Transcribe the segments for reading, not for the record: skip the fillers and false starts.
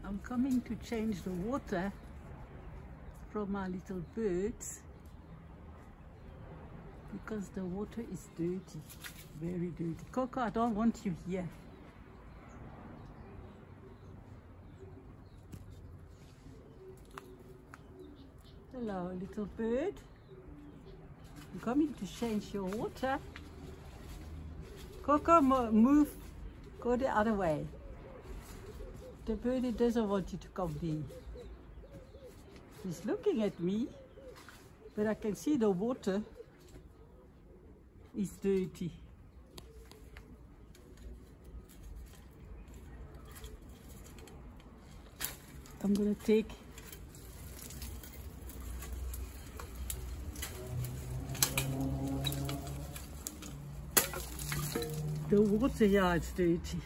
I'm coming to change the water from my little birds because the water is dirty, very dirty. Coco, I don't want you here. Hello, little bird. I'm coming to change your water. Coco, move. Go the other way. The birdie doesn't want you to come there. He's looking at me, but I can see the water is dirty. I'm gonna take the water. Yeah, it's dirty.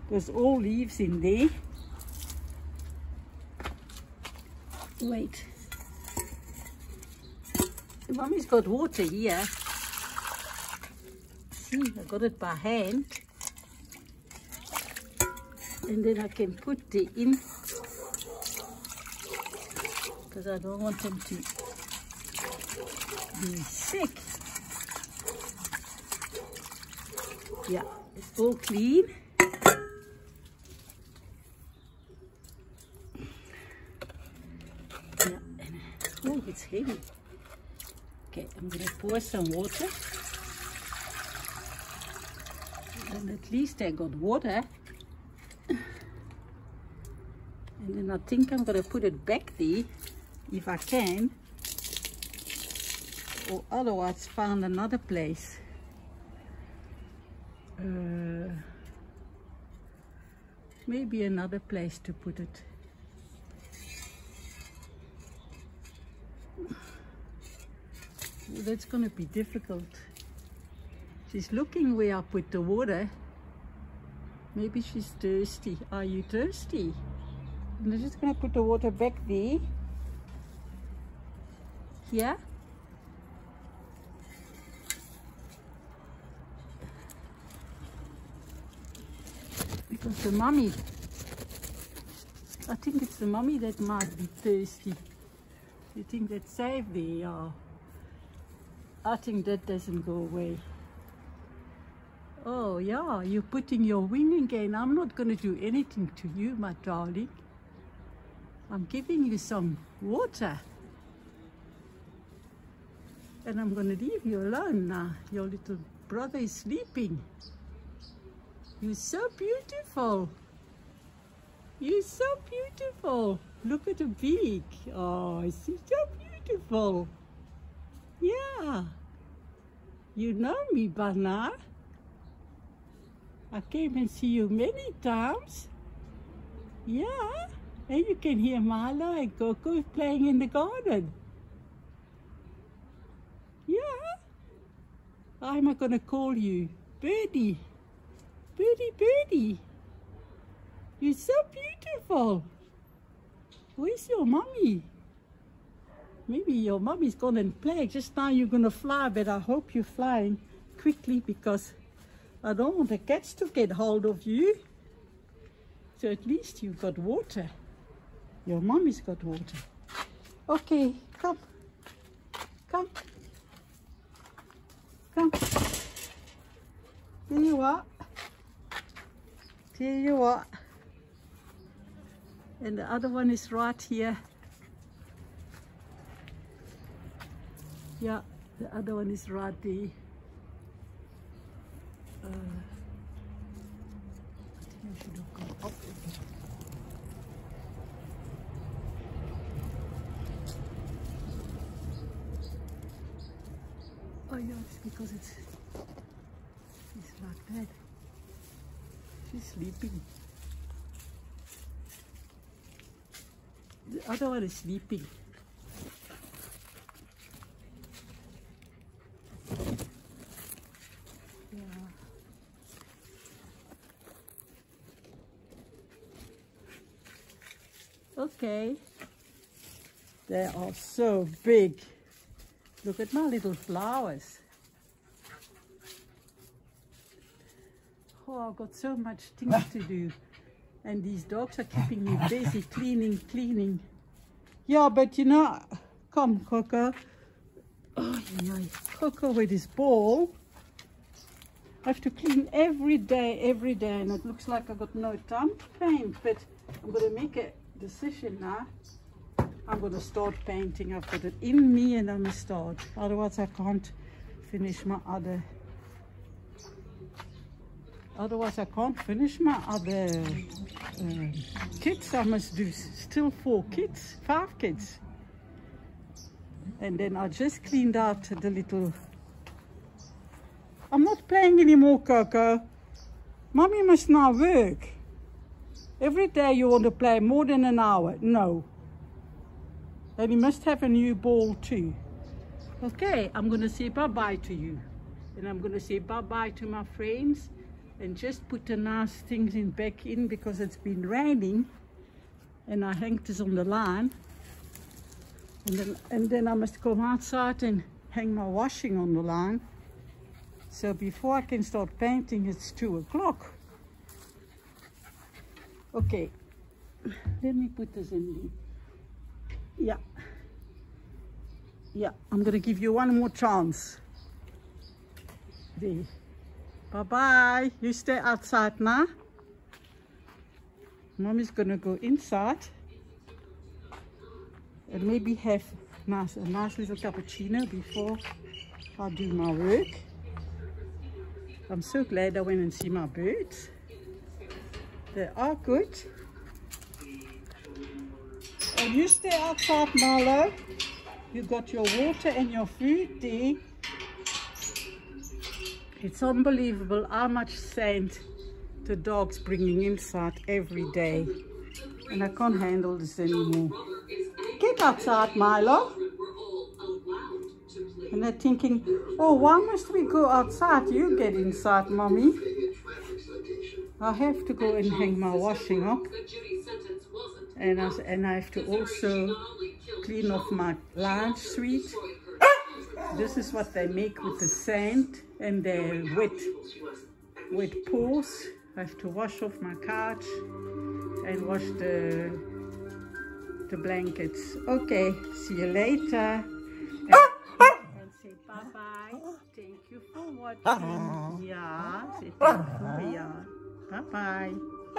There's all leaves in there. Wait. Mommy's got water here. See, I got it by hand. And then I can put it in because I don't want them to be sick. Yeah, it's all clean. Oh, it's heavy. Okay, I'm going to pour some water. And at least I got water. And then I think I'm going to put it back there, if I can. Or otherwise find another place. Maybe another place to put it. That's going to be difficult. She's looking where I put the water. Maybe she's thirsty. Are you thirsty? I'm just going to put the water back there. Here. Because the mommy, I think it's the mommy that might be thirsty. You think that's safe there? Yeah. I think that doesn't go away. Oh yeah, you're putting your wing again. I'm not going to do anything to you, my darling. I'm giving you some water. And I'm going to leave you alone now. Your little brother is sleeping. You're so beautiful. You're so beautiful. Look at the beak. Oh, she's so beautiful. Yeah, you know me by now. I came and see you many times. Yeah, and you can hear Milo and Coco playing in the garden. Yeah. How am I going to call you? Birdie. Birdie, birdie. You're so beautiful. Where's your mommy? Maybe your mommy's gone and played. Just now you're going to fly, but I hope you're flying quickly because I don't want the cats to get hold of you. So at least you've got water. Your mommy's got water. Okay, come. Come. Come. There you are. There you are. And the other one is right here. Yeah, the other one is right there. I think I should have gone up again. Oh yeah, it's because it's like that. She's sleeping. The other one is sleeping. Okay, they are so big. Look at my little flowers. Oh, I've got so much things to do. And these dogs are keeping me busy cleaning. Yeah, but you know, come Coco. Oh, yeah, Coco with his ball. I have to clean every day, and it looks like I've got no time to paint, but I'm going to make a decision now. I'm going to start painting. I've got it in me and I'm going to start. Otherwise I can't finish my other... kits. I must do still 5 kids. And then I just cleaned out the little... I'm not playing anymore, Coco. Mommy must now work. Every day you want to play more than an hour. No. And you must have a new ball too. Okay, I'm going to say bye-bye to you. And I'm going to say bye-bye to my friends. And just put the nice things back in because it's been raining. And I hang this on the line. And then I must go outside and hang my washing on the line. So before I can start painting, it's 2 o'clock. Okay, let me put this in there. Yeah, I'm gonna give you one more chance. There. Bye-bye. You stay outside now. Mommy's gonna go inside and maybe have a nice little cappuccino before I do my work. I'm so glad I went and see my birds. They are good. And you stay outside, Marlo. You got your water and your food there. It's unbelievable how much sand the dog's bringing inside every day. And I can't handle this anymore. Get outside, Milo. And they're thinking, oh, why must we go outside? You get inside, Mommy. I have to go and hang my washing up. And I have to also clean off my lounge suite. This is what they make with the sand and their wet paws. I have to wash off my couch and wash the blankets. Okay, see you later. And say bye-bye. Thank you for watching. Yeah, say thank you. Yeah. Bye-bye.